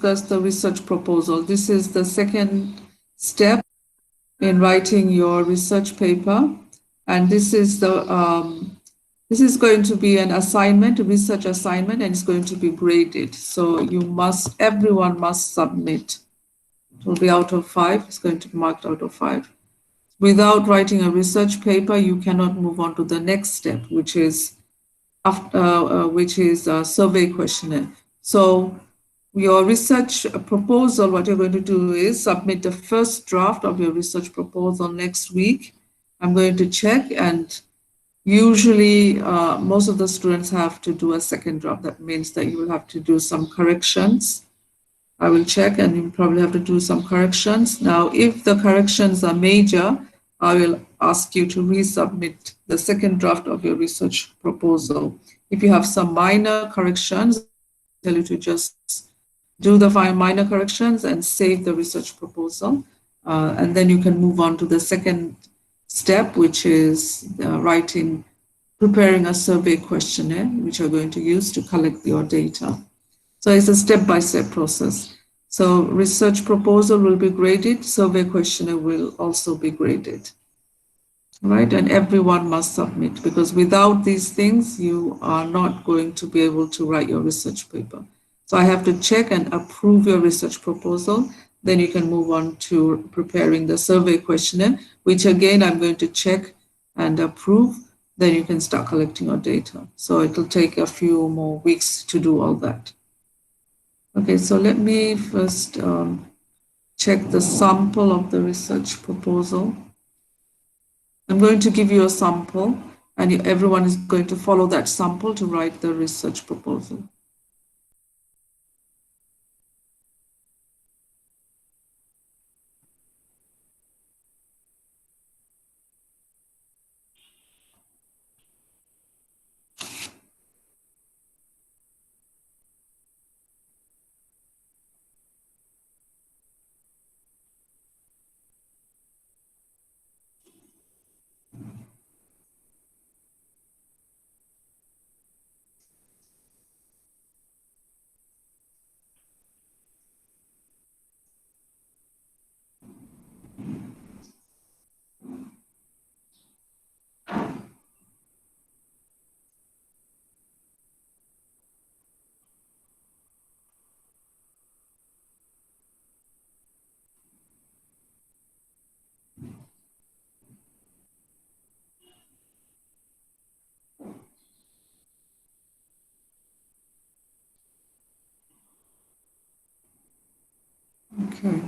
discuss the research proposal. This is the second step in writing your research paper, and this is going to be an assignment, a research assignment, and it's going to be graded. So everyone must submit. It will be out of 5. It's going to be marked out of 5. Without writing a research paper, you cannot move on to the next step, which is a survey questionnaire. So your research proposal, what you're going to do is submit the first draft of your research proposal next week. I'm going to check, and usually most of the students have to do a second draft. That means that you will have to do some corrections. I will check, and you probably have to do some corrections. Now, if the corrections are major, I will ask you to resubmit the second draft of your research proposal. If you have some minor corrections, I'll tell you to just do the minor corrections and save the research proposal. And then you can move on to the second step, which is preparing a survey questionnaire, which you're going to use to collect your data. So it's a step-by-step process. So research proposal will be graded, survey questionnaire will also be graded. Right, and everyone must submit, because without these things, you are not going to be able to write your research paper. So I have to check and approve your research proposal. Then you can move on to preparing the survey questionnaire, which again, I'm going to check and approve. Then you can start collecting your data. So it will take a few more weeks to do all that. Okay, so let me first check the sample of the research proposal. I'm going to give you a sample, and everyone is going to follow that sample to write the research proposal. Okay.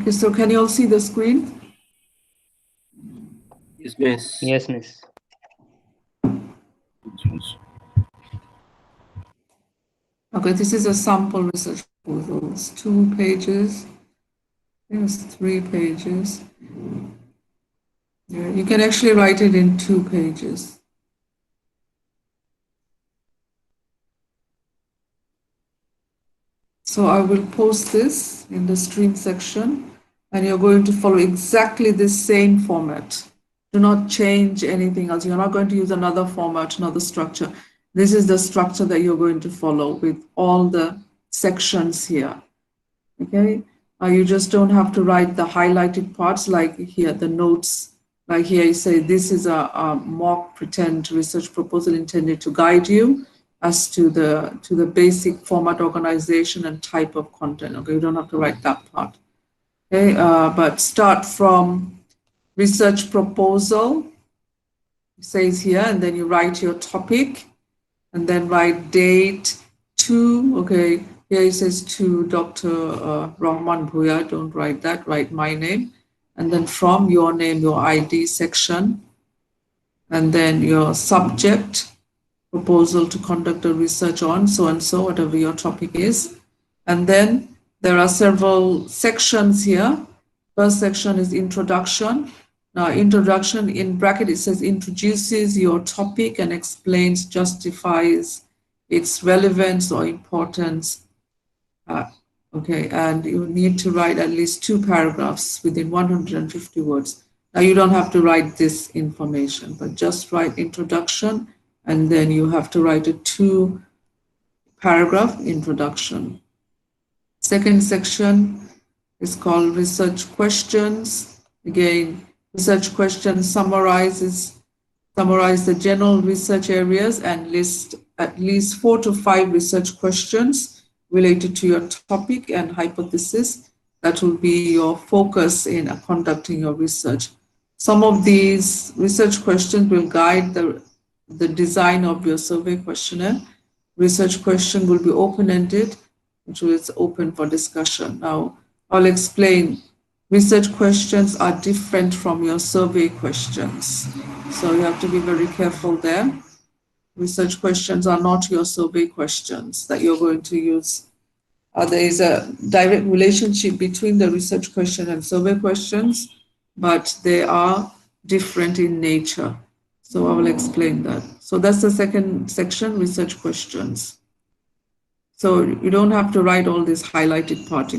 Okay, so can you all see the screen? Yes, miss. Yes, miss. Okay, this is a sample research proposal. It's 2 pages. There's 3 pages. Yeah, you can actually write it in 2 pages. So I will post this in the stream section, and you're going to follow exactly the same format. Do not change anything else. You're not going to use another format, another structure. This is the structure that you're going to follow with all the sections here. Okay? You just don't have to write the highlighted parts like here, the notes. Like here you say, this is a mock pretend research proposal intended to guide you as to the basic format, organization, and type of content. Okay, you don't have to write that part. Okay, but start from research proposal, it says here, and then you write your topic, and then write date to, okay, here it says to Dr. Rahman Bhuya, don't write that, write my name, and then from your name, your ID section, and then your subject, proposal to conduct a research on so and so, whatever your topic is. And then there are several sections here. First section is introduction. Now, introduction in bracket, it says introduces your topic and explains, justifies its relevance or importance. Okay, and you need to write at least 2 paragraphs within 150 words. Now, you don't have to write this information, but just write introduction, and then you have to write a 2 paragraph introduction. Second section is called research questions. Again, research questions summarize the general research areas and list at least 4 to 5 research questions related to your topic and hypothesis. That will be your focus in conducting your research. Some of these research questions will guide the design of your survey questionnaire. Research question will be open-ended, which is open for discussion. Now, I'll explain. Research questions are different from your survey questions. So you have to be very careful there. Research questions are not your survey questions that you're going to use. There is a direct relationship between the research question and survey questions, but they are different in nature. So I will explain that. So that's the second section, research questions. So you don't have to write all this highlighted part,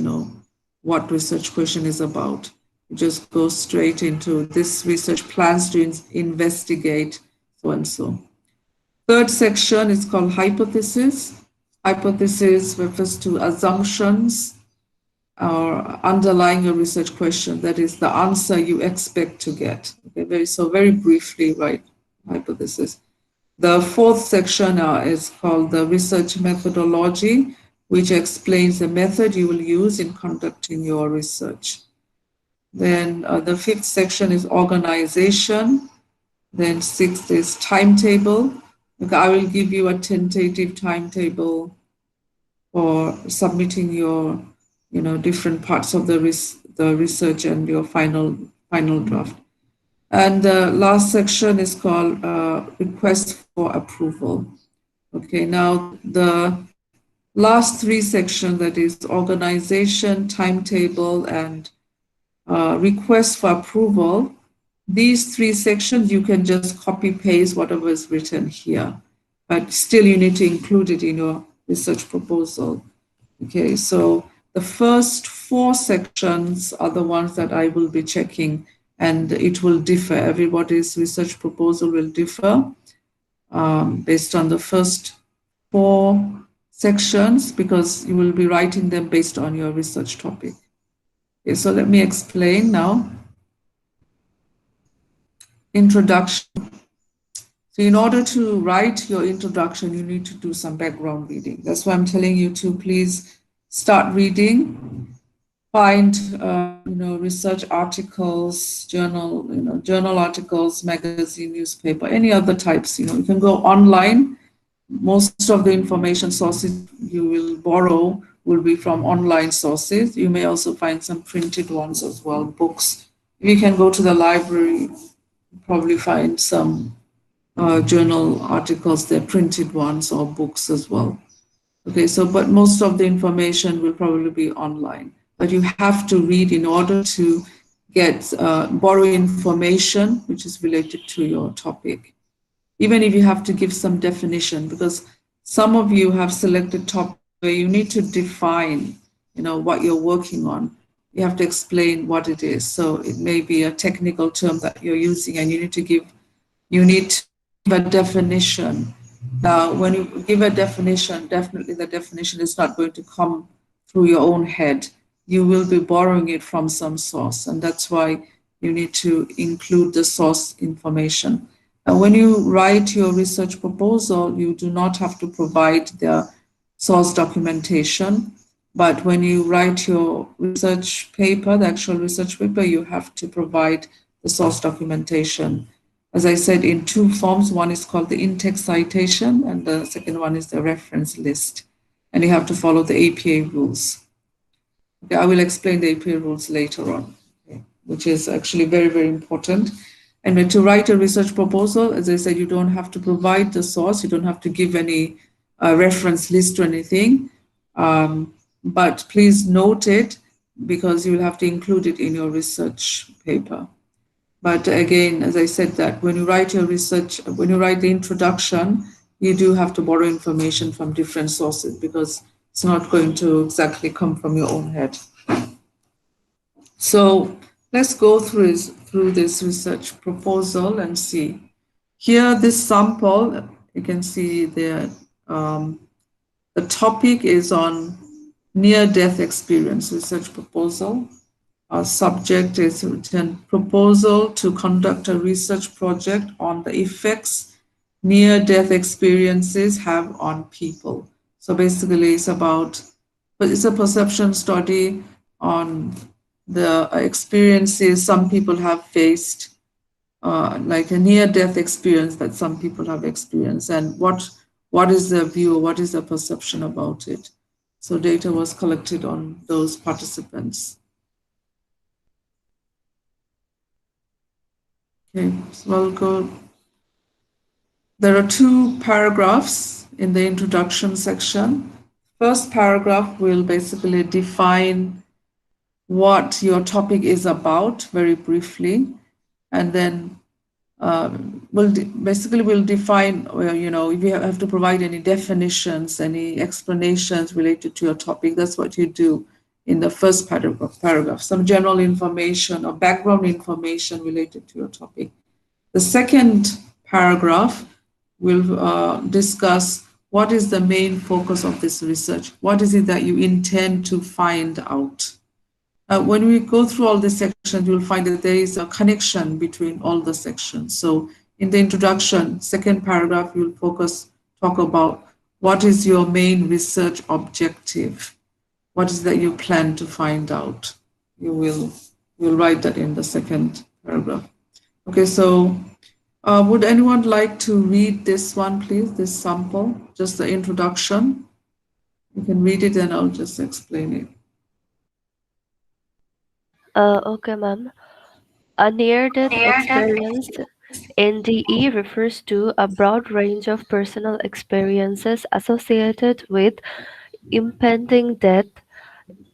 what research question is about. You just go straight into this research plans to investigate so and so. Third section is called hypothesis. Hypothesis refers to assumptions or underlying a research question, that is the answer you expect to get. Okay, very briefly, right, hypothesis. The fourth section is called the research methodology, which explains the method you will use in conducting your research. Then the fifth section is organization. Then sixth is timetable. Okay, I will give you a tentative timetable for submitting your, different parts of the research and your final draft. And the last section is called request for approval. Okay, now the last 3 sections, that is organization, timetable, and request for approval, these 3 sections, you can just copy paste whatever is written here, but still you need to include it in your research proposal. Okay, so the first 4 sections are the ones that I will be checking, and it will differ. Everybody's research proposal will differ based on the first 4 sections, because you will be writing them based on your research topic. Okay, so let me explain now. Introduction. So in order to write your introduction, you need to do some background reading. That's why I'm telling you to please start reading, find research articles, journal articles, magazine, newspaper, any other types. You can go online. Most of the information sources you will borrow will be from online sources. You may also find some printed ones as well, books. You can go to the library, probably find some journal articles, they're printed ones, or books as well. Okay, so but most of the information will probably be online. But you have to read in order to get borrow information which is related to your topic. Even if you have to give some definition, because some of you have selected topics where you need to define, what you're working on. You have to explain what it is. So it may be a technical term that you're using, and you need to give a definition. Now, when you give a definition, definitely the definition is not going to come through your own head. You will be borrowing it from some source, and that's why you need to include the source information. And when you write your research proposal, you do not have to provide the source documentation. But when you write your research paper, the actual research paper, you have to provide the source documentation. As I said, in 2 forms. One is called the in-text citation, and the second one is the reference list. And you have to follow the APA rules. Okay, I will explain the APA rules later on, which is actually very, very important. And to write a research proposal, as I said, you don't have to provide the source. You don't have to give any reference list or anything. But please note it, because you will have to include it in your research paper. But again, as I said, that when you write your research, when you write the introduction, you do have to borrow information from different sources, because It's not going to exactly come from your own head. So let's go through this research proposal and see. Here, this sample, you can see um, the topic is on near-death experience research proposal. Our subject is written proposal to conduct a research project on the effects near-death experiences have on people. So basically, it's a perception study on the experiences some people have faced, like a near-death experience that some people have experienced, and what is their view, what is their perception about it. So data was collected on those participants. Okay, so I'll go. There are two paragraphs in the introduction section. First paragraph will basically define what your topic is about very briefly, and then we'll define, if you have to provide any definitions, any explanations related to your topic, that's what you do in the first paragraph, some general information or background information related to your topic. The second paragraph will discuss what is the main focus of this research, what is it that you intend to find out. When we go through all the sections, you'll find that there is a connection between all the sections. So in the introduction, second paragraph, you'll talk about what is your main research objective, what is that you plan to find out. You'll write that in the second paragraph. Okay, so would anyone like to read this one, please, this sample, just the introduction? You can read it and I'll just explain it. Okay, ma'am. A near-death experience, NDE, refers to a broad range of personal experiences associated with impending death,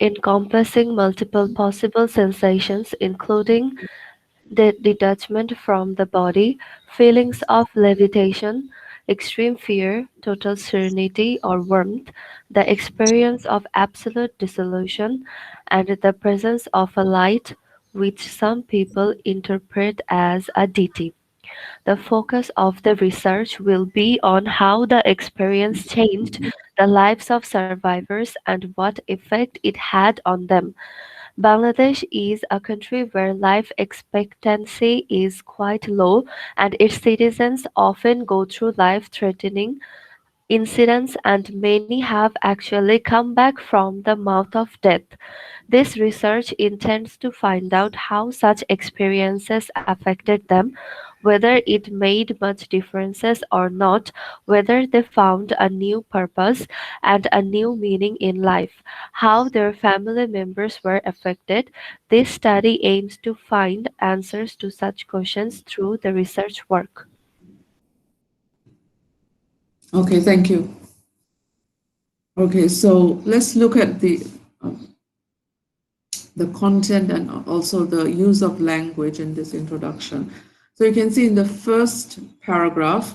encompassing multiple possible sensations, including the detachment from the body, feelings of levitation, extreme fear, total serenity or warmth, the experience of absolute dissolution, and the presence of a light which some people interpret as a deity. The focus of the research will be on how the experience changed the lives of survivors and what effect it had on them. Bangladesh is a country where life expectancy is quite low, and its citizens often go through life-threatening incidents, and many have actually come back from the mouth of death. This research intends to find out how such experiences affected them, whether it made much differences or not, whether they found a new purpose and a new meaning in life, how their family members were affected. This study aims to find answers to such questions through the research work. Okay, thank you. Okay, so let's look at the content and also the use of language in this introduction. So you can see in the first paragraph,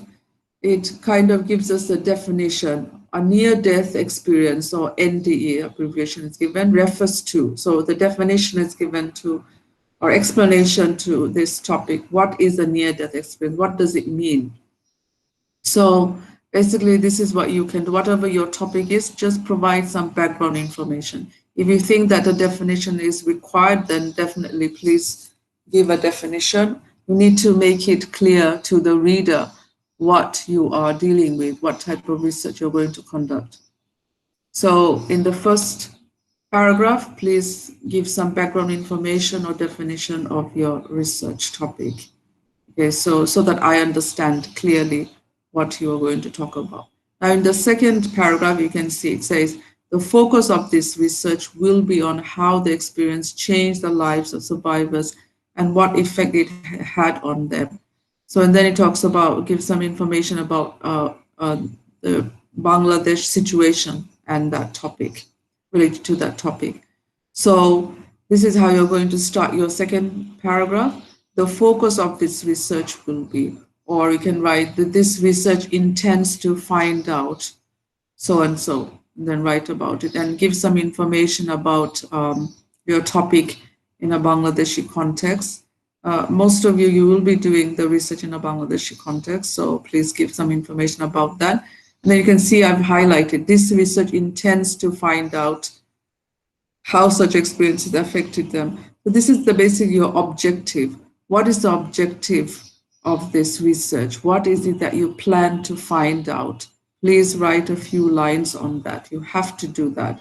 it kind of gives us a definition. A near-death experience, or NDE abbreviation, is given, refers to. So the definition is given to, or explanation to this topic. What is a near-death experience? What does it mean? So basically, this is what you can do. Whatever your topic is, just provide some background information. If you think that a definition is required, then definitely please give a definition. You need to make it clear to the reader what you are dealing with, what type of research you're going to conduct. So in the first paragraph, please give some background information or definition of your research topic. Okay, so that I understand clearly what you are going to talk about. Now, in the second paragraph, you can see it says, the focus of this research will be on how the experience changed the lives of survivors and what effect it had on them. So, and then it talks about, gives some information about the Bangladesh situation and that topic, related to that topic. So this is how you're going to start your second paragraph. The focus of this research will be, or you can write that this research intends to find out so and so. and then write about it and give some information about your topic in a Bangladeshi context. Most of you will be doing the research in a Bangladeshi context, so please give some information about that. And then you can see I've highlighted this research intends to find out how such experiences affected them. So this is the basic your objective. What is the objective of this research? What is it that you plan to find out? Please write a few lines on that. You have to do that.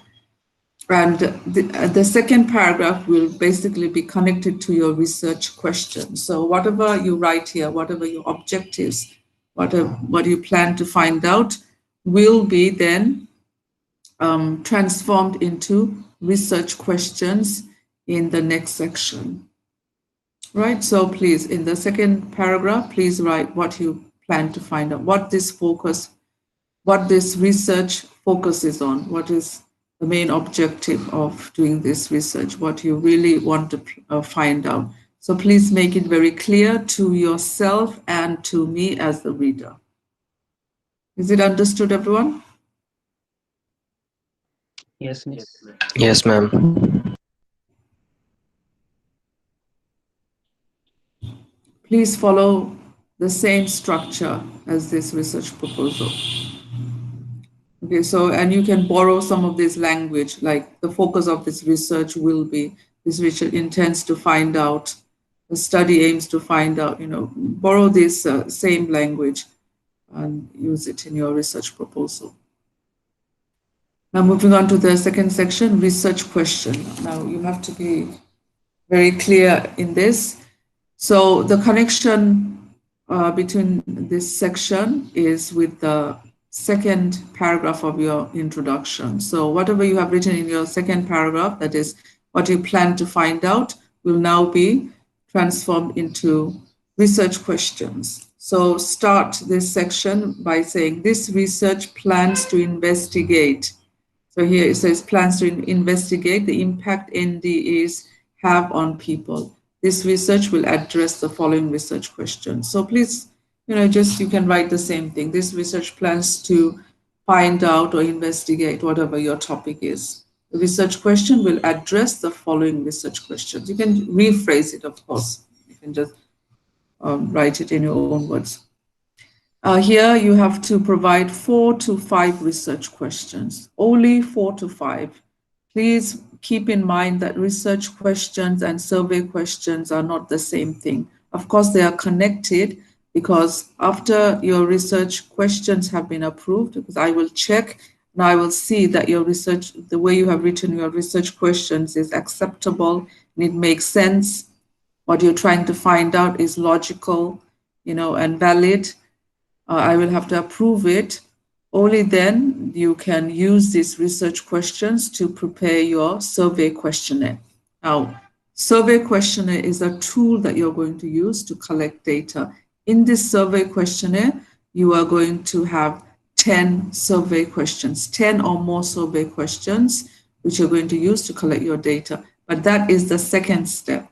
And the second paragraph will basically be connected to your research question. So whatever you write here, whatever your objectives, what you plan to find out will be then transformed into research questions in the next section. Right, so please, in the second paragraph, please write what you plan to find out, what this research focuses on, what is the main objective of doing this research, what you really want to find out. So please make it very clear to yourself and to me as the reader. Is it understood, everyone? Yes, ma'am. Yes, ma'am. Please follow the same structure as this research proposal. Okay, so, and you can borrow some of this language, like the focus of this research will be, this research intends to find out, the study aims to find out, borrow this same language and use it in your research proposal. Now moving on to the second section, research question. Now you have to be very clear in this. So the connection between this section is with the second paragraph of your introduction. So whatever you have written in your second paragraph, that is what you plan to find out, will now be transformed into research questions. So start this section by saying this research plans to investigate. So here it says plans to investigate the impact NDEs have on people. This research will address the following research questions. So please, you can write the same thing. This research plans to find out or investigate whatever your topic is. The research question will address the following research questions. You can rephrase it, of course. You can just write it in your own words. Here you have to provide 4 to 5 research questions, only 4 to 5. Please keep in mind that research questions and survey questions are not the same thing. Of course, they are connected because after your research questions have been approved, because I will check and I will see that your research, the way you have written your research questions is acceptable and it makes sense. What you're trying to find out is logical, and valid. I will have to approve it. Only then you can use these research questions to prepare your survey questionnaire. Now, survey questionnaire is a tool that you're going to use to collect data. In this survey questionnaire, you are going to have 10 survey questions, 10 or more survey questions, which you're going to use to collect your data. But that is the second step.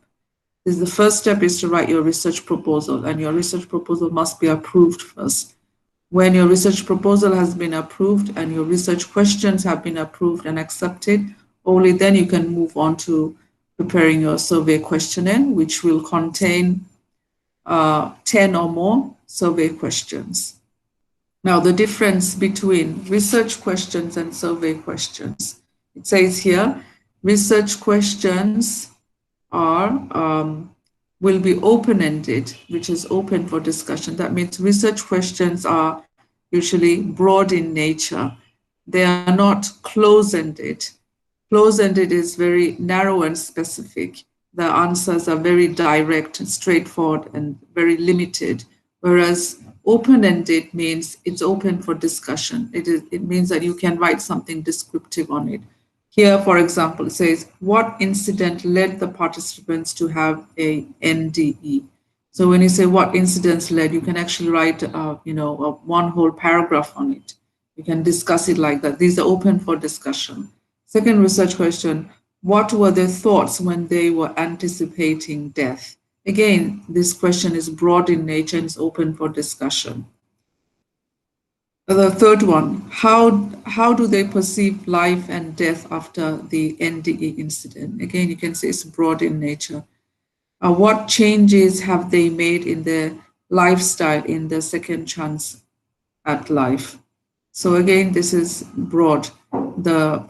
The first step is to write your research proposal, and your research proposal must be approved first. When your research proposal has been approved and your research questions have been approved and accepted, only then you can move on to preparing your survey questionnaire, which will contain 10 or more survey questions. Now, the difference between research questions and survey questions. It says here, research questions will be open-ended, which is open for discussion. That means research questions are usually broad in nature. They are not close-ended. Close-ended is very narrow and specific. The answers are very direct and straightforward and very limited, whereas open-ended means it's open for discussion. It means that you can write something descriptive on it. Here, for example, it says, what incident led the participants to have a NDE? So when you say what incidents led, you can actually write, one whole paragraph on it. You can discuss it like that. These are open for discussion. Second research question, what were their thoughts when they were anticipating death? Again, this question is broad in nature and is open for discussion. The third one, how do they perceive life and death after the NDE incident? Again, you can say it's broad in nature. What changes have they made in their lifestyle in the second chance at life? So again, this is broad. The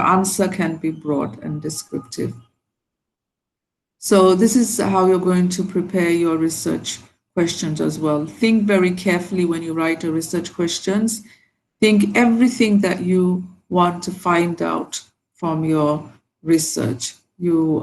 answer can be broad and descriptive. So this is how you're going to prepare your research questions as well. Think very carefully when you write your research questions. Think everything that you want to find out from your research. You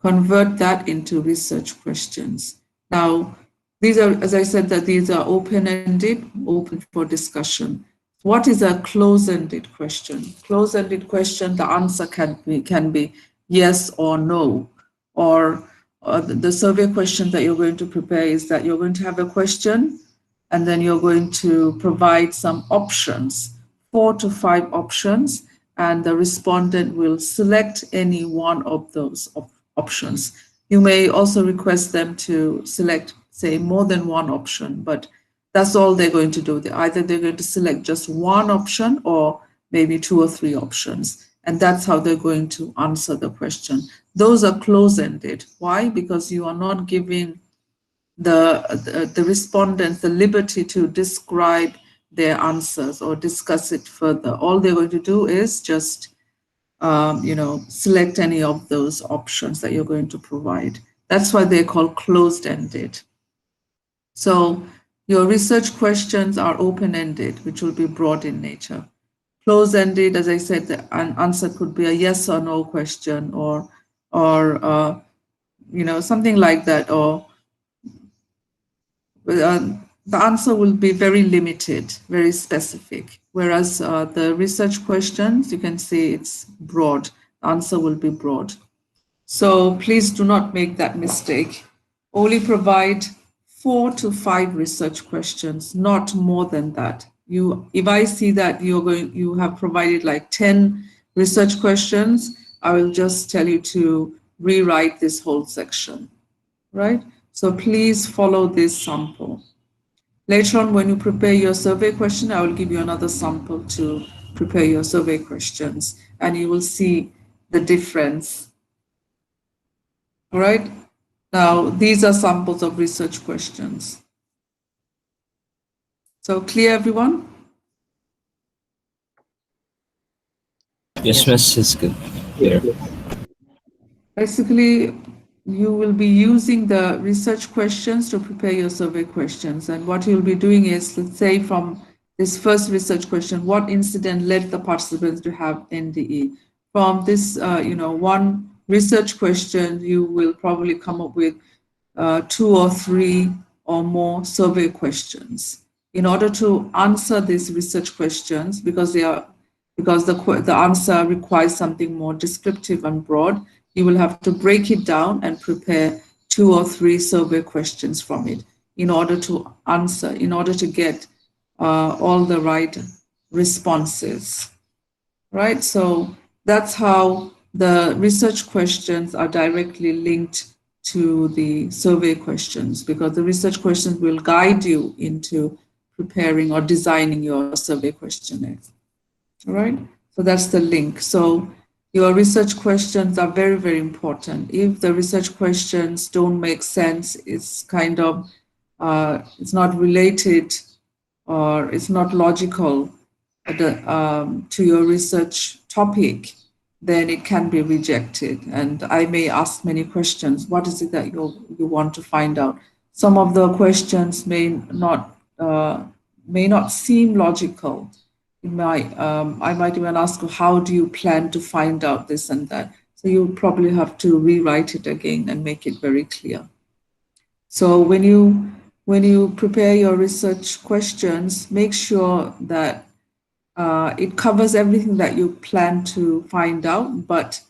convert that into research questions. Now, these are, as I said, that these are open-ended, open for discussion. What is a close-ended question? Close-ended question, the answer can be yes or no. Or the survey question that you're going to prepare is that you're going to have a question and then you're going to provide some options, 4 to 5 options, and the respondent will select any one of those options. You may also request them to select, say, more than one option, but that's all they're going to do. Either they're going to select just one option or maybe 2 or 3 options. And that's how they're going to answer the question. Those are close-ended. Why? Because you are not giving the respondents the liberty to describe their answers or discuss it further. All they're going to do is just select any of those options that you're going to provide. That's why they're called closed-ended. So your research questions are open-ended, which will be broad in nature. Close-ended, as I said, an answer could be a yes or no question, or something like that, or the answer will be very limited, very specific. Whereas the research questions, you can say it's broad. The answer will be broad. So please do not make that mistake. Only provide 4 to 5 research questions, not more than that. If I see that you have provided like 10 research questions, I will just tell you to rewrite this whole section, right? So please follow this sample. Later on, when you prepare your survey question, I will give you another sample to prepare your survey questions, and you will see the difference. All right. Now, these are samples of research questions. So clear, everyone? Yes, miss, it's good. Clear. Basically, you will be using the research questions to prepare your survey questions. And what you'll be doing is, let's say from this first research question, what incident led the participants to have NDE? From this, one research question, you will probably come up with 2 or 3 or more survey questions. In order to answer these research questions, because the answer requires something more descriptive and broad, you will have to break it down and prepare 2 or 3 survey questions from it in order to get all the right responses, right? So that's how the research questions are directly linked to the survey questions, because the research questions will guide you into preparing or designing your survey questionnaire. All right, so that's the link. So your research questions are very, very important. If the research questions don't make sense, it's kind of, it's not related or it's not logical to your research topic, then it can be rejected. And I may ask many questions. What is it that you want to find out? Some of the questions may not seem logical. I might even ask you, how do you plan to find out this and that? So you probably have to rewrite it again and make it very clear. So when you prepare your research questions, make sure that it covers everything that you plan to find out, but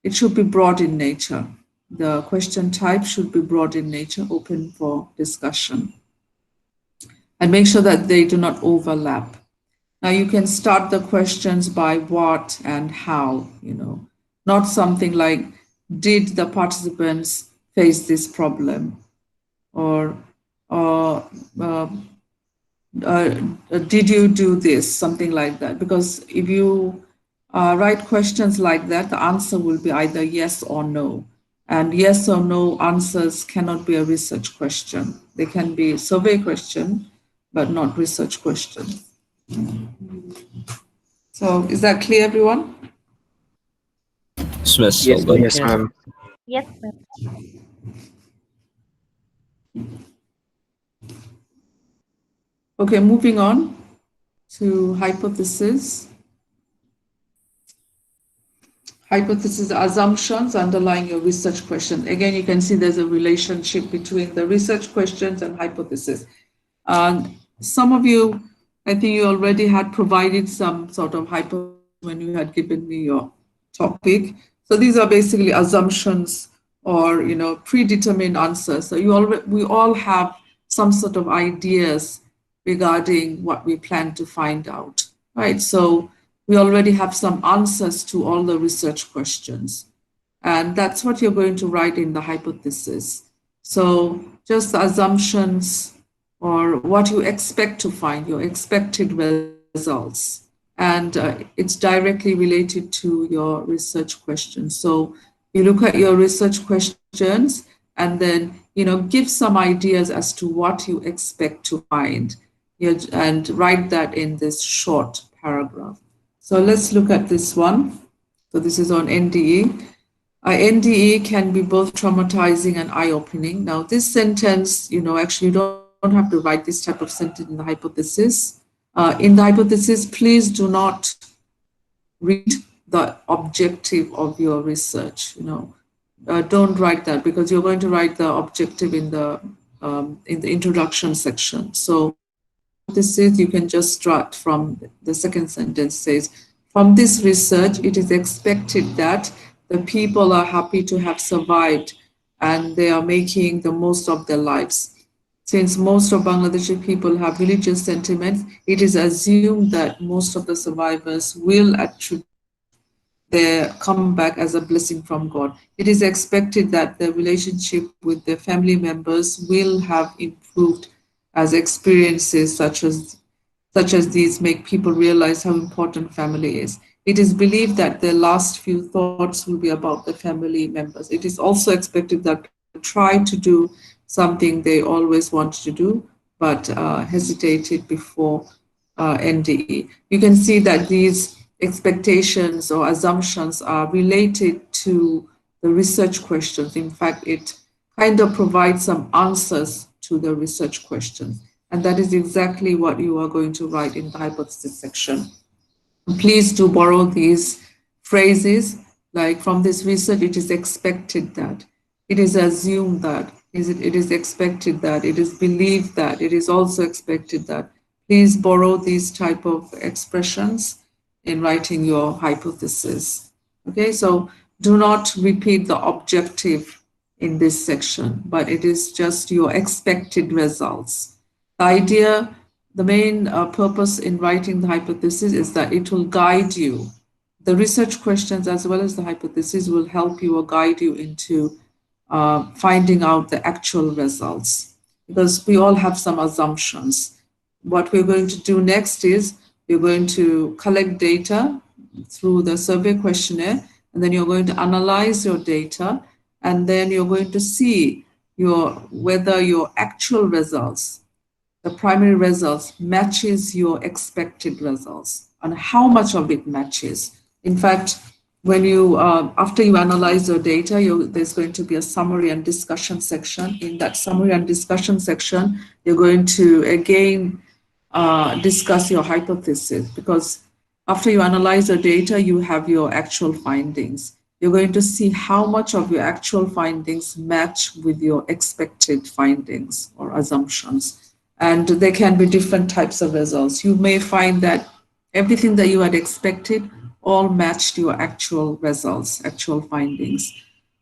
it should be broad in nature. The question type should be broad in nature, open for discussion. And make sure that they do not overlap. Now you can start the questions by what and how, not something like, did the participants face this problem? Or did you do this, something like that. Because if you write questions like that, the answer will be either yes or no. And yes or no answers cannot be a research question. They can be survey question, but not research question. So is that clear, everyone? Yes, miss, all Yes, good. yes, ma'am. Yes, ma'am. Okay, moving on to hypothesis. Hypothesis assumptions underlying your research question. Again, you can see there's a relationship between the research questions and hypothesis. Some of you, I think you already had provided some sort of hypothesis when you had given me your topic. So these are basically assumptions or predetermined answers. So we all have some sort of ideas regarding what we plan to find out, right? So we already have some answers to all the research questions. And that's what you're going to write in the hypothesis. So just the assumptions or what you expect to find, your expected results. And it's directly related to your research questions. So you look at your research questions and then, give some ideas as to what you expect to find and write that in this short paragraph. So let's look at this one. So this is on NDE. NDE can be both traumatizing and eye-opening. Now, this sentence, actually you don't have to write this type of sentence in the hypothesis. In the hypothesis, please do not read the objective of your research. Don't write that because you're going to write the objective in the introduction section. So in the hypothesis, you can just start from the second sentence says, from this research, it is expected that the people are happy to have survived and they are making the most of their lives. Since most of Bangladeshi people have religious sentiments, it is assumed that most of the survivors will attribute their comeback as a blessing from God. It is expected that the relationship with their family members will have improved as experiences such as these make people realize how important family is. It is believed that their last few thoughts will be about the family members. It is also expected that people try to do something they always wanted to do, but hesitated before NDE. You can see that these expectations or assumptions are related to the research questions. In fact, it kind of provides some answers to the research questions. And that is exactly what you are going to write in the hypothesis section. Please do borrow these phrases like from this research, it is expected that, it is assumed that, it is expected that, it is believed that, it is also expected that. Please borrow these type of expressions in writing your hypothesis. Okay, so do not repeat the objective in this section, but it is just your expected results. The idea, the main purpose in writing the hypothesis is that it will guide you. The research questions as well as the hypothesis will help you or guide you into finding out the actual results because we all have some assumptions. What we're going to do next is you're going to collect data through the survey questionnaire, and then you're going to analyze your data, and then you're going to see whether your actual results, the primary results, matches your expected results and how much of it matches. In fact, when you after you analyze your data, there's going to be a summary and discussion section. In that summary and discussion section, you're going to again discuss your hypothesis because after you analyze the data, you have your actual findings. You're going to see how much of your actual findings match with your expected findings or assumptions. And there can be different types of results. You may find that everything that you had expected all matched your actual results, actual findings.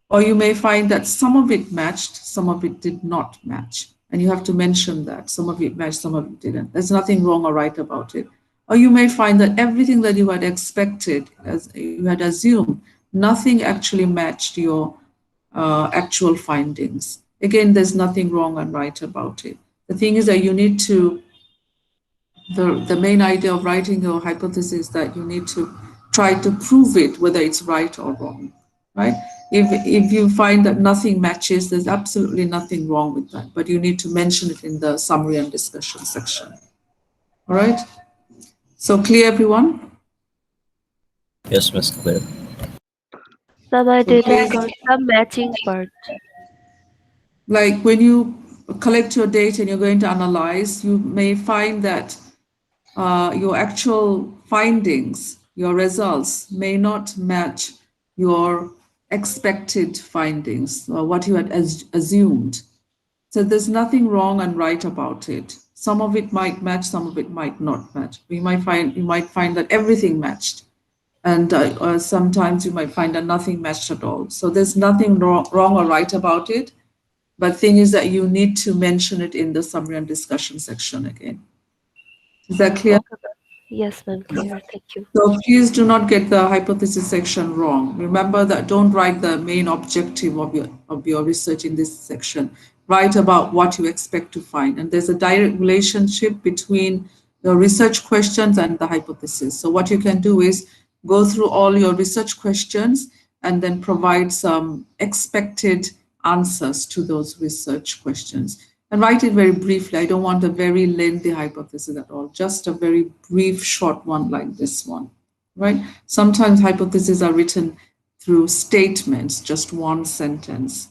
Or you may find that some of it matched, some of it did not match. And you have to mention that some of it matched, some of it didn't. There's nothing wrong or right about it. Or you may find that everything that you had expected, as you had assumed, nothing actually matched your actual findings. Again, there's nothing wrong and right about it. The thing is that you need to the main idea of writing your hypothesis is that you need to try to prove it, whether it's right or wrong, right? If you find that nothing matches, there's absolutely nothing wrong with that, but you need to mention it in the summary and discussion section. All right? So clear, everyone? Yes, Miss, clear. Ma'am, I So didn't please, got the matching part. like when you collect your data and you're going to analyze, you may find that your actual findings, your results may not match your expected findings or what you had assumed. So there's nothing wrong and right about it. Some of it might match, some of it might not match. You might find that everything matched, and sometimes you might find that nothing matched at all. So there's nothing wrong or right about it. But thing is that you need to mention it in the summary and discussion section again. Is that clear? Okay, ma'am. Yes, ma'am, clear. Thank you. So please do not get the hypothesis section wrong. Remember that don't write the main objective of your research in this section. Write about what you expect to find. And there's a direct relationship between the research questions and the hypothesis. So what you can do is go through all your research questions and then provide some expected answers to those research questions. And write it very briefly. I don't want a very lengthy hypothesis at all, just a very brief, short one like this one, right? Sometimes hypotheses are written through statements, just one sentence.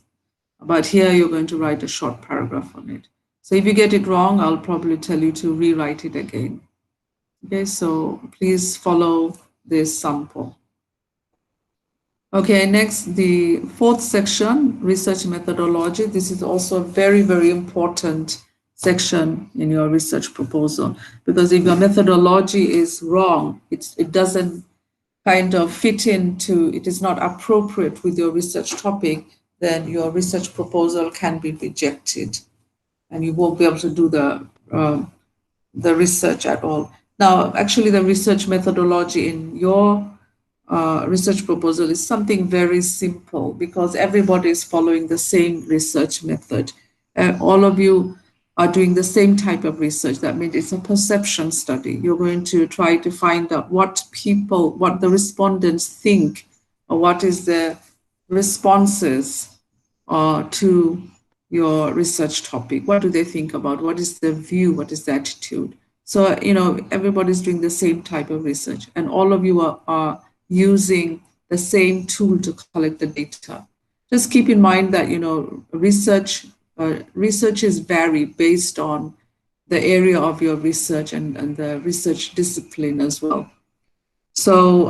But here you're going to write a short paragraph on it. So if you get it wrong, I'll probably tell you to rewrite it again. Okay, so please follow this sample. Okay, next, the fourth section, research methodology. This is also a very, very important section in your research proposal, because if your methodology is wrong, it doesn't kind of fit into, it is not appropriate with your research topic, then your research proposal can be rejected and you won't be able to do the research at all. Now, actually, the research methodology in your research proposal is something very simple because everybody is following the same research method. All of you are doing the same type of research. That means it's a perception study. You're going to try to find out what the respondents think, or what is their responses to your research topic. What do they think about? What is their view? What is their attitude? So, everybody's doing the same type of research, and all of you are using the same tool to collect the data. Just keep in mind that, researches vary based on the area of your research and the research discipline as well. So,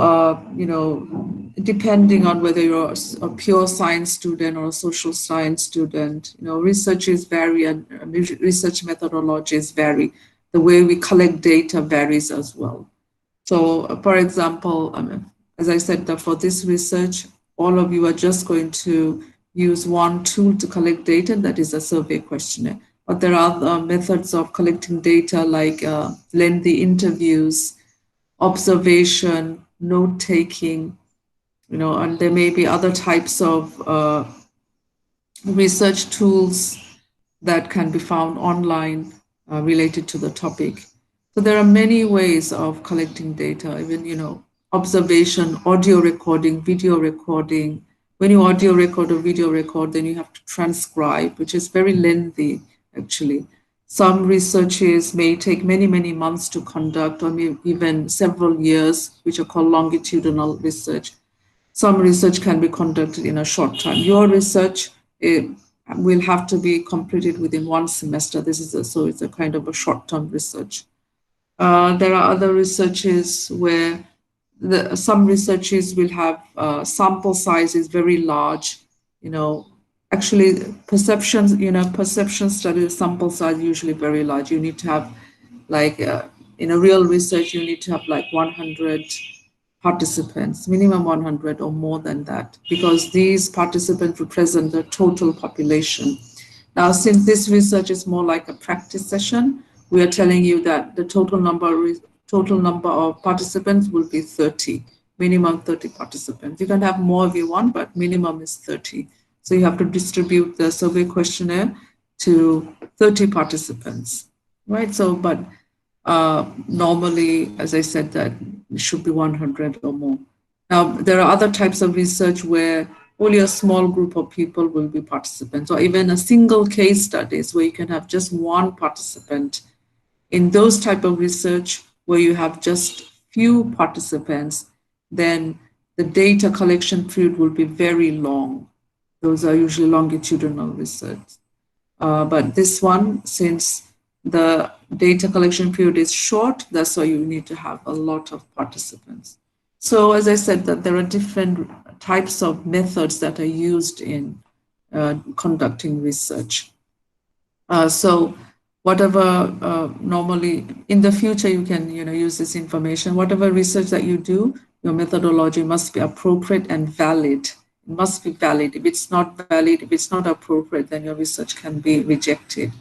depending on whether you're a pure science student or a social science student, researches vary and research methodologies vary. The way we collect data varies as well. So, for example, as I said, that for this research, all of you are just going to use one tool to collect data, that is a survey questionnaire. But there are other methods of collecting data like lengthy interviews, observation, note taking, and there may be other types of research tools that can be found online related to the topic. So there are many ways of collecting data, even, observation, audio recording, video recording. When you audio record or video record, then you have to transcribe, which is very lengthy, actually. Some researches may take many, many months to conduct, or even several years, which are called longitudinal research. Some research can be conducted in a short time. Your research will have to be completed within one semester. So it's a kind of a short-term research. There are other researches where some researches will have sample sizes very large. Actually, perception studies, sample size usually very large. You need to have, like, in a real research, you need to have like 100 participants, minimum 100 or more than that, because these participants represent the total population. Now, since this research is more like a practice session, we are telling you that the total number of participants will be 30, minimum 30 participants. You can have more if you want, but minimum is 30. So you have to distribute the survey questionnaire to 30 participants, right? So, but Normally, as I said, that it should be 100 or more. Now, there are other types of research where only a small group of people will be participants, or even a single case studies where you can have just one participant. In those type of research where you have just few participants, then the data collection period will be very long. Those are usually longitudinal research. But this one, since the data collection period is short, that's why you need to have a lot of participants. So as I said, that there are different types of methods that are used in conducting research. So whatever normally in the future you can use this information. Whatever research that you do, your methodology must be appropriate and valid. It must be valid. If it's not valid, if it's not appropriate, then your research can be rejected.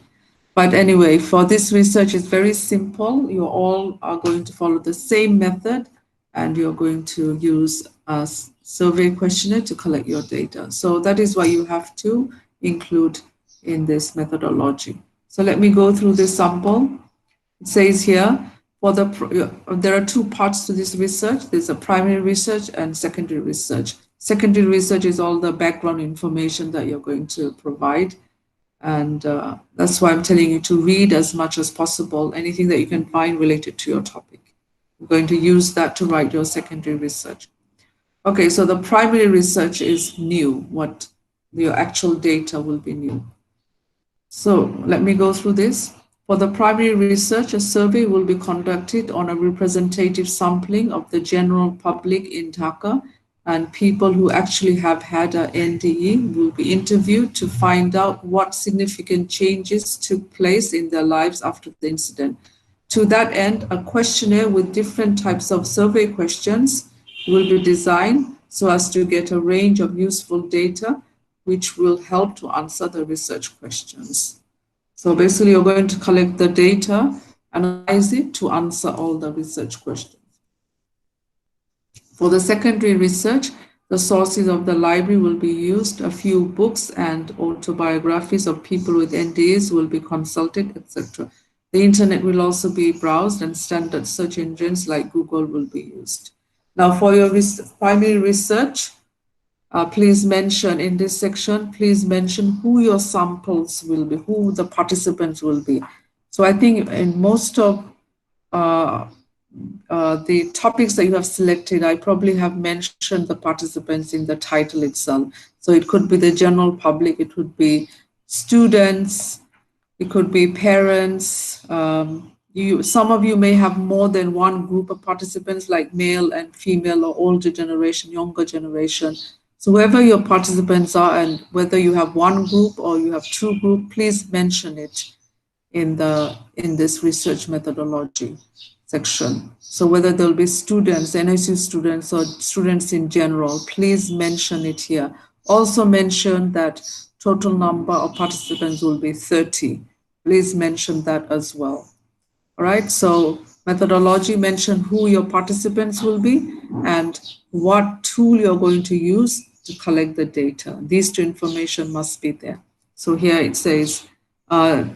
But anyway, for this research, it's very simple. You all are going to follow the same method, and you're going to use a survey questionnaire to collect your data. So that is what you have to include in this methodology. So let me go through this sample. It says here, there are two parts to this research. There's a primary research and secondary research. Secondary research is all the background information that you're going to provide. And that's why I'm telling you to read as much as possible, anything that you can find related to your topic. You're going to use that to write your secondary research. Okay, so the primary research is new. What your actual data will be new. So let me go through this. For the primary research, a survey will be conducted on a representative sampling of the general public in Dhaka, and people who actually have had a NDE will be interviewed to find out what significant changes took place in their lives after the incident. To that end, a questionnaire with different types of survey questions will be designed so as to get a range of useful data which will help to answer the research questions. So basically, you're going to collect the data, analyze it to answer all the research questions. For the secondary research, the sources of the library will be used. A few books and autobiographies of people with NDAs will be consulted, etc. The internet will also be browsed, and standard search engines like Google will be used. Now, for your primary research, please mention in this section, please mention who your samples will be, who the participants will be. So I think in most of the topics that you have selected, I probably have mentioned the participants in the title itself. So it could be the general public, it could be students, it could be parents. Some of you may have more than one group of participants, like male and female or older generation, younger generation. So whoever your participants are, and whether you have one group or you have two groups, please mention it in this research methodology section. So whether there'll be students, NSU students, or students in general, please mention it here. Also mention that total number of participants will be 30. Please mention that as well. All right, so methodology, mention who your participants will be and what tool you're going to use to collect the data. These two information must be there. So here it says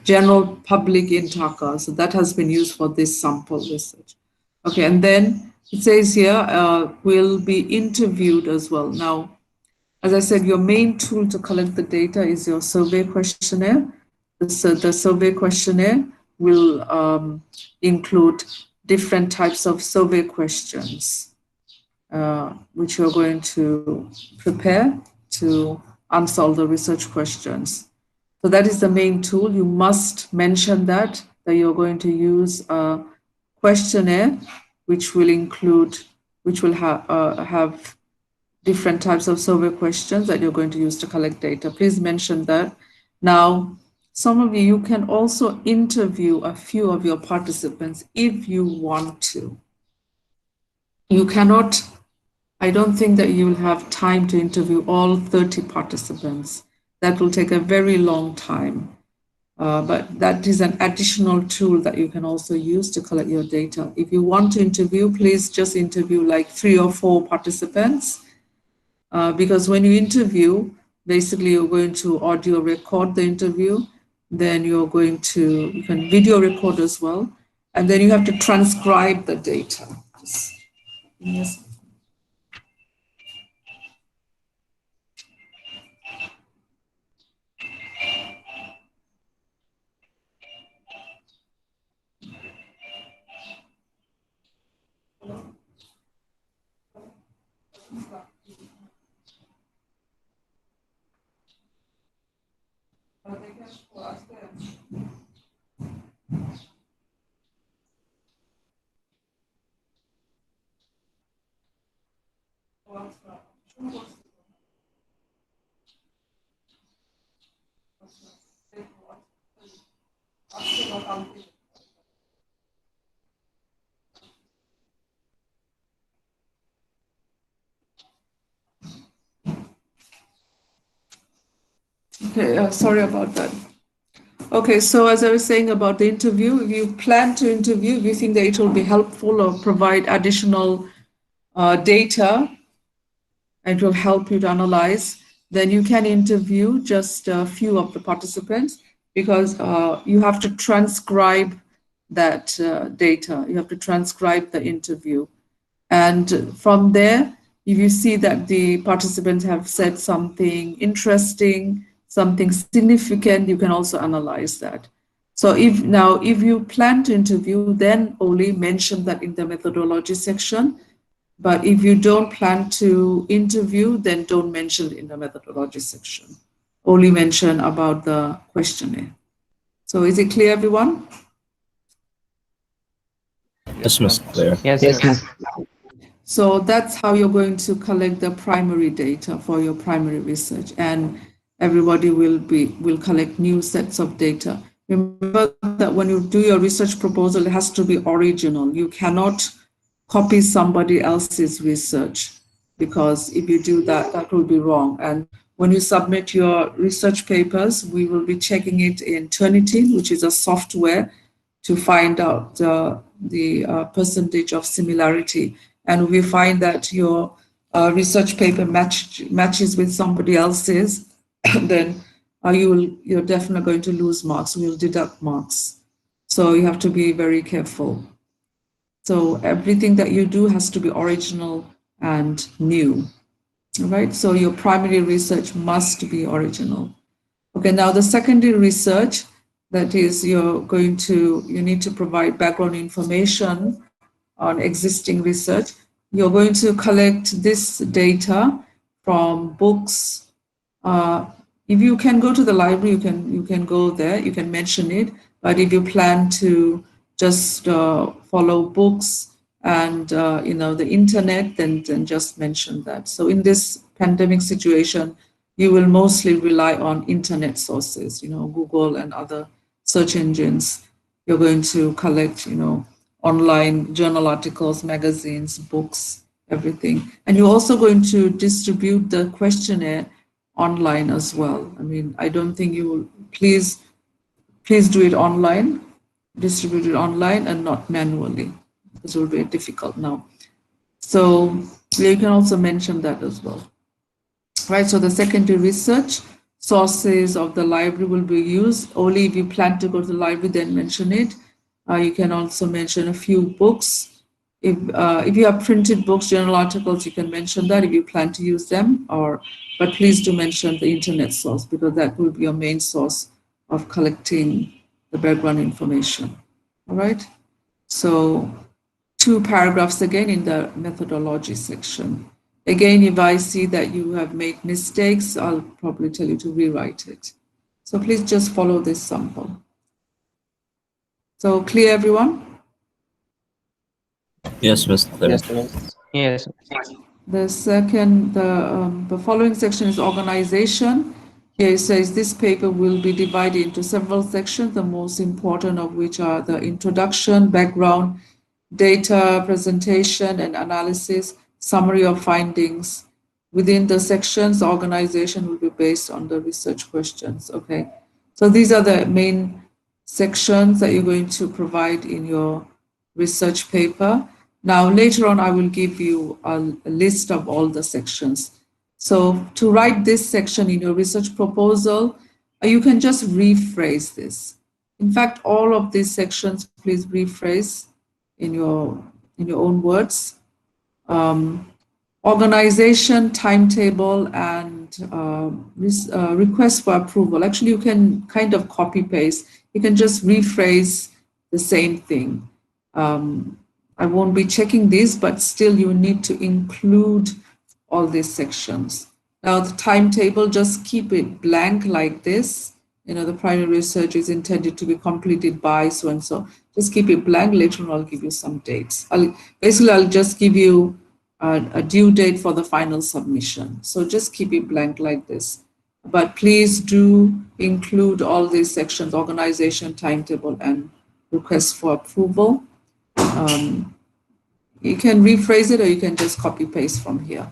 general public in Dhaka. So that has been used for this sample research. Okay, and then it says here will be interviewed as well. Now, as I said, your main tool to collect the data is your survey questionnaire. The survey questionnaire will include different types of survey questions, which you're going to prepare to answer all the research questions. So that is the main tool. You must mention that you're going to use a questionnaire, which will have different types of survey questions that you're going to use to collect data. Please mention that. Now, some of you can also interview a few of your participants if you want to. You cannot, I don't think that you will have time to interview all 30 participants. That will take a very long time. But that is an additional tool that you can also use to collect your data. If you want to interview, please just interview like 3 or 4 participants. Because when you interview, basically you're going to audio record the interview, then you can video record as well, And then you have to transcribe the data. Yes. Okay, sorry about that. Okay, so as I was saying about the interview, if you plan to interview, if you think that it will be helpful or provide additional data, and it will help you to analyze, then you can interview just a few of the participants because you have to transcribe that data. You have to transcribe the interview. And from there, if you see that the participants have said something interesting, something significant, you can also analyze that. So if you plan to interview, then only mention that in the methodology section. But if you don't plan to interview, then don't mention it in the methodology section. Only mention about the questionnaire. So is it clear, everyone? Yes, Miss Claire. Yes, Yes, miss. ma'am. So that's how you're going to collect the primary data for your primary research, and everybody will collect new sets of data. Remember that when you do your research proposal, it has to be original. You cannot copy somebody else's research, because if you do that, that will be wrong. And when you submit your research papers, we will be checking it in Turnitin, which is a software to find out the percentage of similarity. And we find that your research paper matches with somebody else's, then you're definitely going to lose marks. We'll deduct marks. So you have to be very careful. So everything that you do has to be original and new. All right. So your primary research must be original. Okay. Now the secondary research, that is, you need to provide background information on existing research. You're going to collect this data from books. If you can go to the library, you can go there. You can mention it. But if you plan to just follow books and the internet, then just mention that. So in this pandemic situation, you will mostly rely on internet sources, Google and other search engines. You're going to collect, online journal articles, magazines, books, everything. And you're also going to distribute the questionnaire online as well. I mean, I don't think you will, please do it online, distribute it online and not manually, because it will be difficult now. So you can also mention that as well. Right, so the secondary research sources of the library will be used. Only if you plan to go to the library, then mention it. You can also mention a few books. If you have printed books, journal articles, you can mention that if you plan to use them. But please do mention the internet source, because that will be your main source of collecting the background information. All right. So 2 paragraphs again in the methodology section. Again, if I see that you have made mistakes, I'll probably tell you to rewrite it. So please just follow this sample. So clear, everyone? Yes, Miss Claire. Yes. The following section is organization. Here it says this paper will be divided into several sections, the most important of which are the introduction, background, data presentation and analysis, summary of findings. Within the sections, the organization will be based on the research questions. Okay, so these are the main sections that you're going to provide in your research paper. Now, later on, I will give you a list of all the sections. So to write this section in your research proposal, you can just rephrase this. In fact, all of these sections, please rephrase in your own words. Organization, timetable, and request for approval. Actually, you can kind of copy paste. You can just rephrase the same thing. I won't be checking this, but still you need to include all these sections. Now the timetable, just keep it blank like this. The primary research is intended to be completed by so and so. Just keep it blank. Later on, I'll give you some dates. I'll just give you a due date for the final submission. So just keep it blank like this. But please do include all these sections: organization, timetable, and request for approval. You can rephrase it or you can just copy paste from here.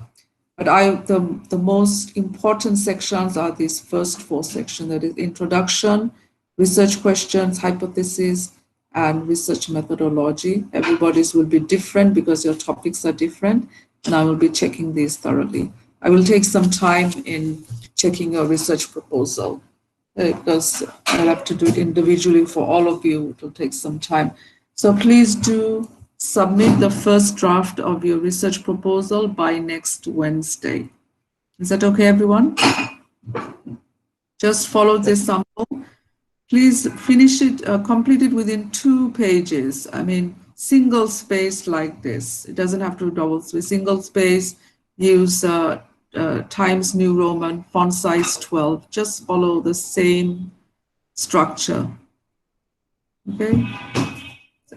But the most important sections are these first four sections, that is introduction, research questions, hypothesis, and research methodology. Everybody's will be different because your topics are different, and I will be checking these thoroughly. I will take some time in checking your research proposal because I'll have to do it individually for all of you. It will take some time. So please do submit the first draft of your research proposal by next Wednesday. Is that okay, everyone? Just follow this sample. Please finish it, complete it within 2 pages. I mean, single space like this. It doesn't have to double space. Single space, use Times New Roman, font size 12. Just follow the same structure. Okay?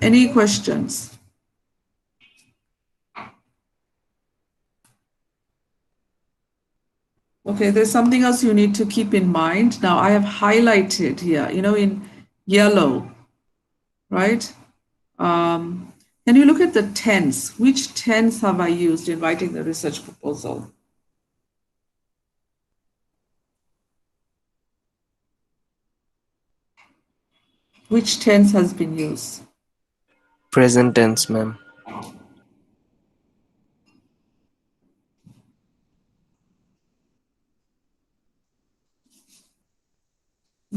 Any questions? Okay, there's something else you need to keep in mind. Now, I have highlighted here, in yellow, right? Can you look at the tense? Which tense have I used in writing the research proposal? Which tense has been used? Present tense, ma'am.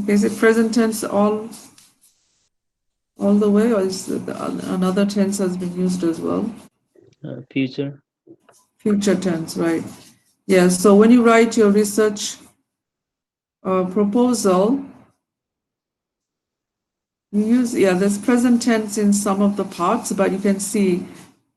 Is it present tense all the way, or is another tense has been used as well? Future. Future tense, right? Yeah, so when you write your research proposal, you use, there's present tense in some of the parts, but you can see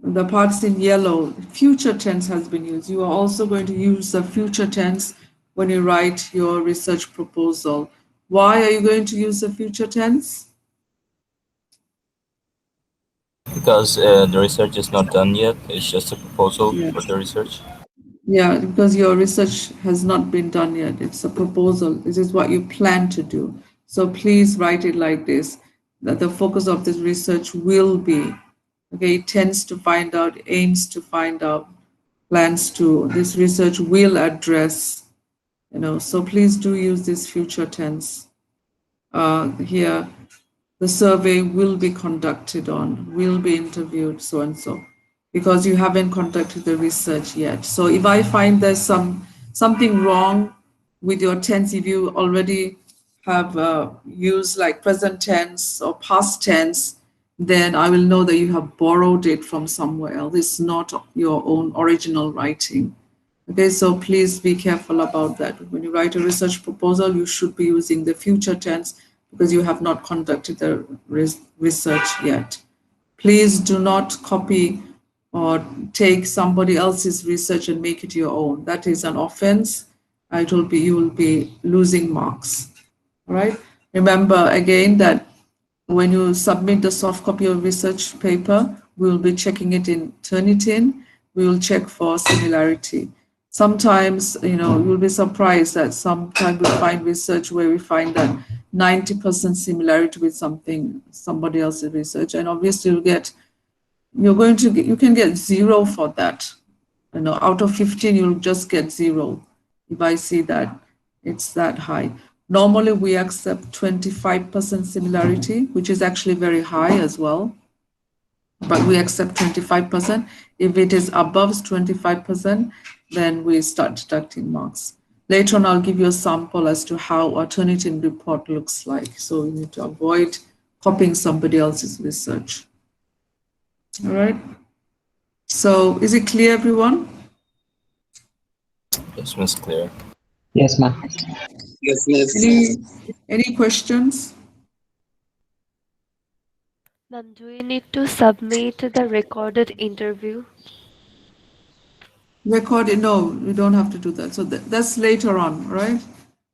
the parts in yellow, future tense has been used. You are also going to use the future tense when you write your research proposal. Why are you going to use the future tense? Because the research is not done yet. It's just a proposal for the research. Yeah, because your research has not been done yet. It's a proposal. This is what you plan to do. So please write it like this, that the focus of this research will be, okay, it tends to find out, aims to find out, plans to, this research will address, so please do use this future tense. Here, the survey will be conducted on, will be interviewed, so and so, because you haven't conducted the research yet. So if I find there's something wrong with your tense, if you already have used like present tense or past tense, then I will know that you have borrowed it from somewhere else. It's not your own original writing. Okay, so please be careful about that. When you write a research proposal, you should be using the future tense because you have not conducted the research yet. Please do not copy or take somebody else's research and make it your own. That is an offense. You will be losing marks. All right. Remember again that when you submit the soft copy of research paper, we will be checking it in Turnitin. We will check for similarity. Sometimes, you'll be surprised that sometimes we find research where we find that 90% similarity with somebody else's research. And obviously you can get 0 for that. Out of 15, you'll just get 0 if I see that it's that high. Normally, we accept 25% similarity, which is actually very high as well. But we accept 25%. If it is above 25%, then we start deducting marks. Later on, I'll give you a sample as to how a Turnitin report looks like. So you need to avoid copying somebody else's research. All right. So is it clear, everyone? Yes, Miss Clear. Yes, ma'am. Yes, miss. Any questions? Ma'am, do we need to submit the recorded interview? Recorded? No, you don't have to do that. So that's later on, right?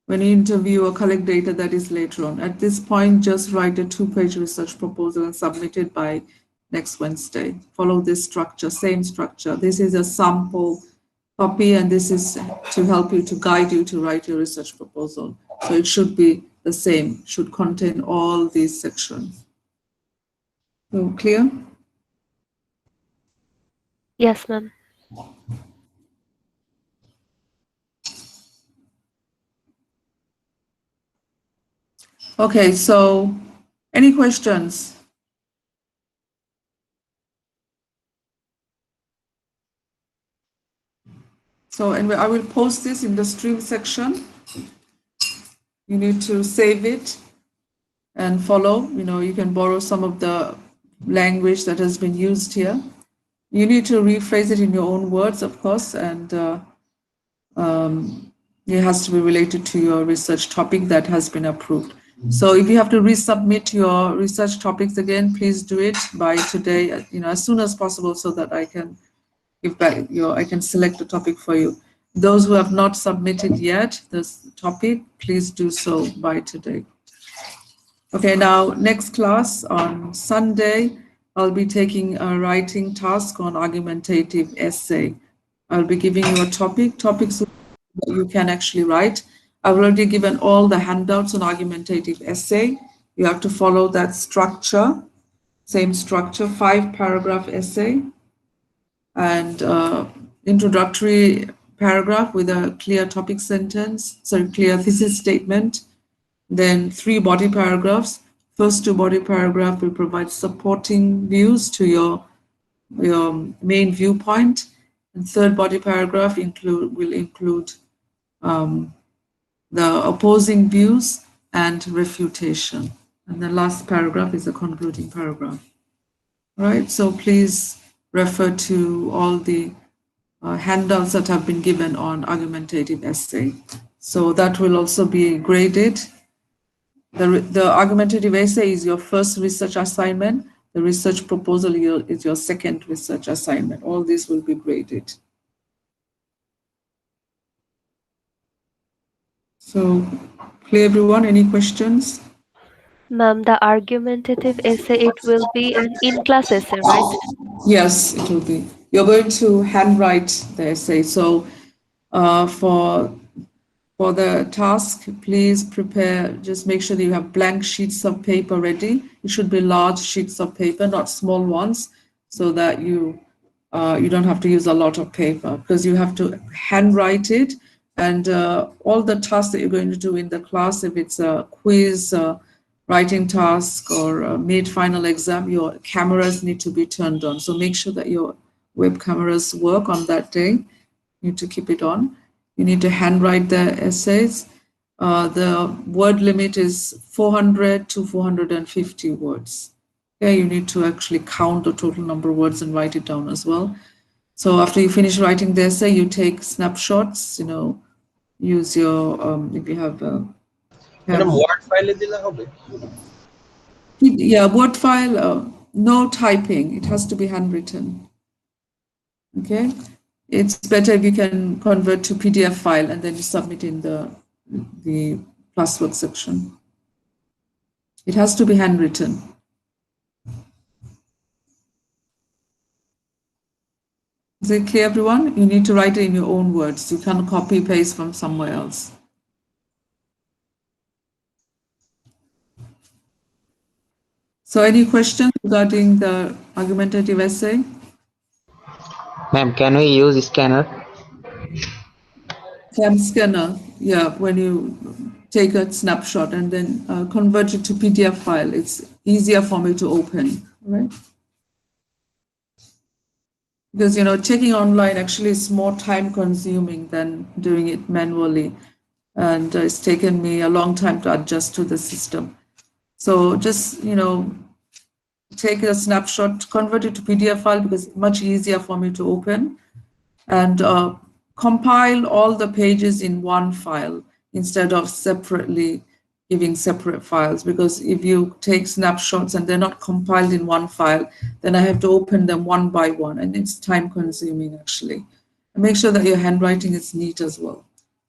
When you interview or collect data, that is later on. At this point, just write a 2-page research proposal and submit it by next Wednesday. Follow this structure, same structure. This is a sample copy, and this is to help you, to guide you to write your research proposal. So it should be the same, should contain all these sections. So clear? Yes, ma'am. Okay, so any questions? So, and I will post this in the stream section. You need to save it and follow. You know, you can borrow some of the language that has been used here. You need to rephrase it in your own words, of course, and it has to be related to your research topic that has been approved. So if you have to resubmit your research topics again, please do it by today, you know, as soon as possible, so that I can give back I can select a topic for you. Those who have not submitted yet this topic, please do so by today. Okay, now next class on Sunday, I'll be taking a writing task on argumentative essay. I'll be giving you a topics that you can actually write. I've already given all the handouts on argumentative essay. You have to follow that structure, same structure, 5-paragraph essay, and introductory paragraph with a clear topic sentence, clear thesis statement, then 3 body paragraphs. First 2 body paragraph will provide supporting views to your main viewpoint, and third body paragraph will include the opposing views and refutation. And the last paragraph is a concluding paragraph. All right, so please refer to all the handouts that have been given on argumentative essay. So that will also be graded. The argumentative essay is your first research assignment. The research proposal is your second research assignment. All these will be graded. So, clear, everyone? Any questions? Ma'am, the argumentative essay, it will be an in-class essay, right? Yes, it will be. You're going to handwrite the essay. So, for the task, please prepare, just make sure that you have blank sheets of paper ready. It should be large sheets of paper, not small ones, so that you don't have to use a lot of paper, because you have to handwrite it. And all the tasks that you're going to do in the class, if it's a quiz, writing task, or a mid-final exam, your cameras need to be turned on. So make sure that your web cameras work on that day. You need to keep it on. You need to handwrite the essays. The word limit is 400 to 450 words. Okay, you need to actually count the total number of words and write it down as well. So after you finish writing the essay, you take snapshots, you know, use your, if you have, Madam, what file is dila hobe? yeah, Word file, no typing, it has to be handwritten. Okay, it's better if you can convert to PDF file and then you submit in the classwork section. It has to be handwritten. Is it clear, everyone? You need to write it in your own words. You can't copy paste from somewhere else. So any questions regarding the argumentative essay? Ma'am, can we use scanner? Cam scanner, yeah, when you take a snapshot and then convert it to PDF file, it's easier for me to open, right? because checking online actually is more time consuming than doing it manually, and it's taken me a long time to adjust to the system. So just take a snapshot, convert it to PDF file because it's much easier for me to open, and compile all the pages in one file instead of separately giving separate files. Because if you take snapshots and they're not compiled in one file, then I have to open them one by one, and it's time consuming actually. And make sure that your handwriting is neat as well.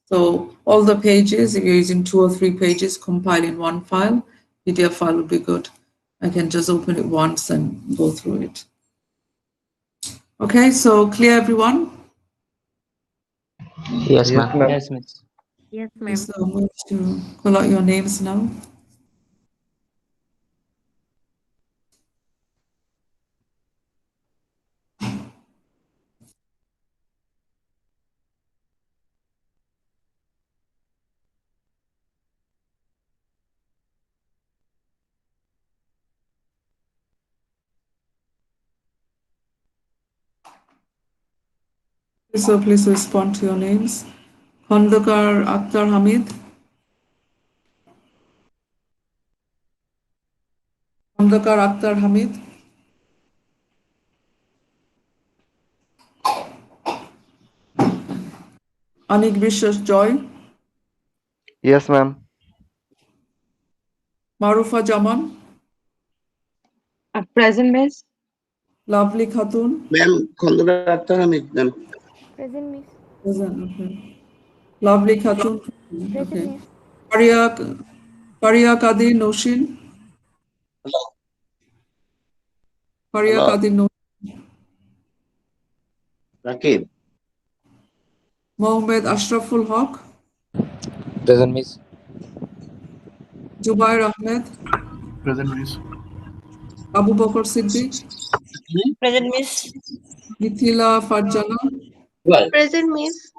So all the pages, if you're using 2 or 3 pages, compile in one file. PDF file would be good. I can just open it once and go through it. Okay, so clear everyone? Yes, ma'am. Yes, miss. Yes, Okay, ma'am. so I'm going to call out your names now. So please respond to your names. Khandakar Akhtar Hamid. Khandakar Akhtar Hamid. Anik Vishwas Joy. Yes, ma'am. Marufa Jaman. Present, miss. Lovely Khatun. Ma'am, Khondura Akhtar Hamid, ma'am. Present, miss. Present, okay. Lovely Khatun. Present, Okay. miss. Faria Kadir Noshin. Hello. Faria Hello. Kadir Noshin. Rakib. Mohammed Ashraful Haq. Present, miss. Jubair Ahmed. Present, miss. Abu Bakr Siddiq. Present, miss. Mithila Farjana. Well, Present, miss.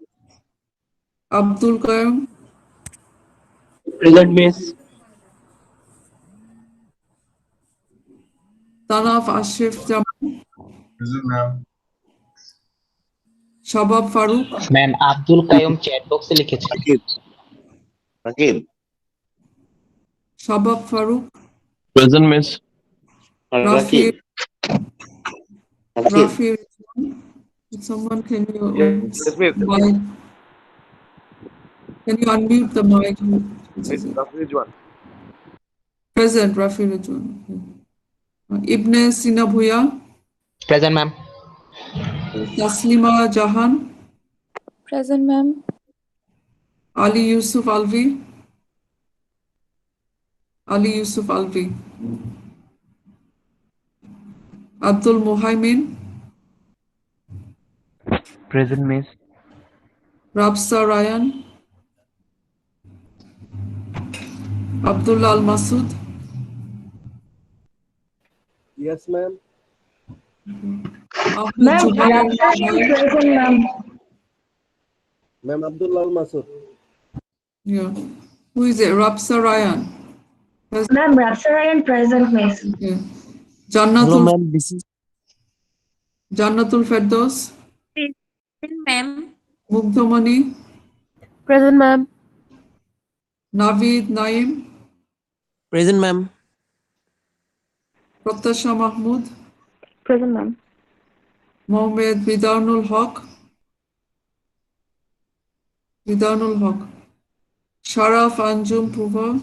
Abdul Qayyum. Present, miss. Tanaf Ashif Jaman. Present, ma'am. Shabab Farooq. Ma'am Abdul कायम chat box से लिखेছে Rakib. Rakib. Shabab Farooq. Present, miss. Rafi. Rakib. Rakib. Rafi. Someone can you Yes, miss. mic? Can you unmute the mic? Which Miss is it? Rizwan. Present, Rafi Rizwan. Okay. Ibn Sina Bhuya. Present ma'am Taslima Jahan. Present, ma'am. Ali Yusuf Alvi. Ali Yusuf Alvi. Abdul Muhaimin. Present, miss. Rabsa Ryan. Abdullah Al Masud. Yes, ma'am. Ahmed Ma'am, Jubair. present, ma'am. Ma'am Abdullah Masud. Yeah. Who is it? Rabsa Ryan. Ma'am, Rapsarayan present, miss. Okay. Hello, Jannatul ma'am. This is Firdaus. Present, ma'am. Mugdhamani. Present, ma'am. Naveed Naim. Present, ma'am. Pratasha Mahmood. Present, ma'am. Mohammed Bidarnul Haq. Bidarnul Haq. Sharaf Anjum Puva.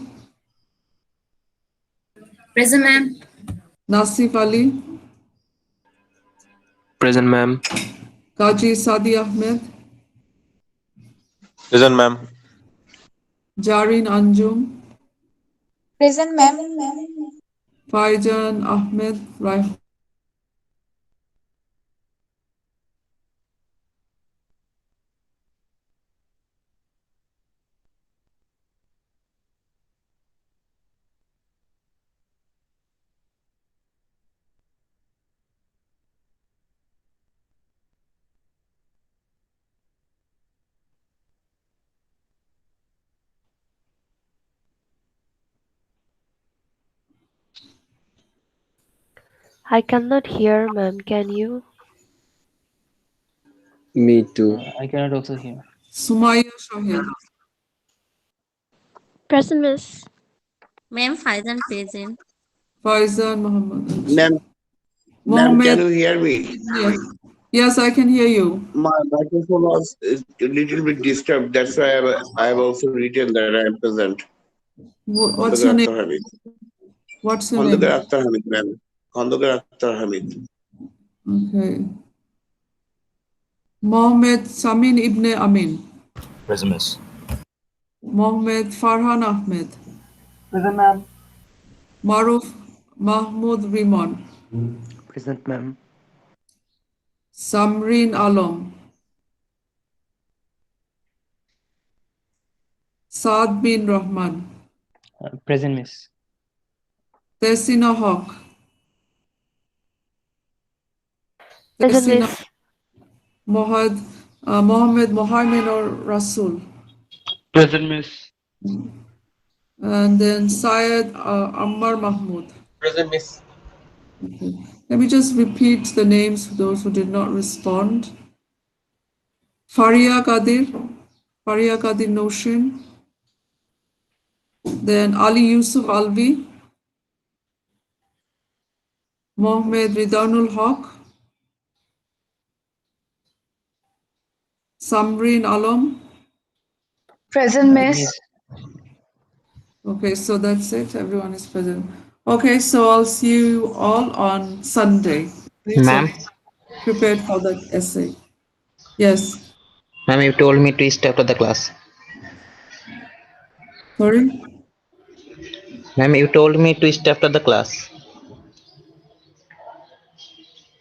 Present, ma'am. Nasif Ali. Present, ma'am. Kaji Sadi Ahmed. Present, ma'am. Jarin Anjum. Present, ma'am. Faijan Ahmed Raihan. I cannot hear, ma'am. Can you? Me too. I cannot also hear. Sumaya Shahid. Present, Miss. Ma'am, Faizan present. Faizan Muhammad. Ma'am, ma'am, can Mohammed. you hear me? Yes. Yes, I can hear you. My microphone was a little bit disturbed. That's why I have also written that I am present. What's your Khandakar name? Akhtar Hamid. What's your Khandakar name? Akhtar Hamid, ma'am. Khandakar Akhtar Hamid. Okay. Mohammed Samin Ibn Amin. Present, miss. Mohammed Farhan Ahmed. Present, ma'am. Maruf Mahmoud Rimon. Present, ma'am. Samrin Alam. Saad bin Rahman. Present, miss. Tesina Haq. Present, Tesina Miss. Mohammed Mohammed or Rasul. Present, miss. And then Syed Ammar Mahmood. Present, miss. Okay. Let me just repeat the names for those who did not respond. Faria Qadir Noshin. Then Ali Yusuf Alvi. Mohammed Ridanul Haq. Samrin Alam. Present, Miss. Okay, so that's it. Everyone is present. Okay, so I'll see you all on Sunday. So Ma'am, prepared for the essay. Yes. ma'am, you told me to step to the class. Sorry? Ma'am, you told me to step to the class.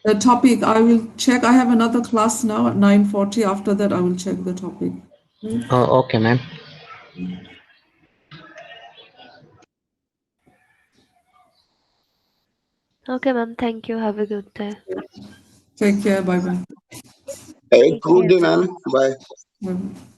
The topic, I will check. I have another class now at 9:40. After that, I will check the topic. Okay. Oh, okay, ma'am. Okay, ma'am. Thank you. Have a good day. Take care. Bye-bye. Hey, Take good care. day, ma'am. Bye. Bye-bye.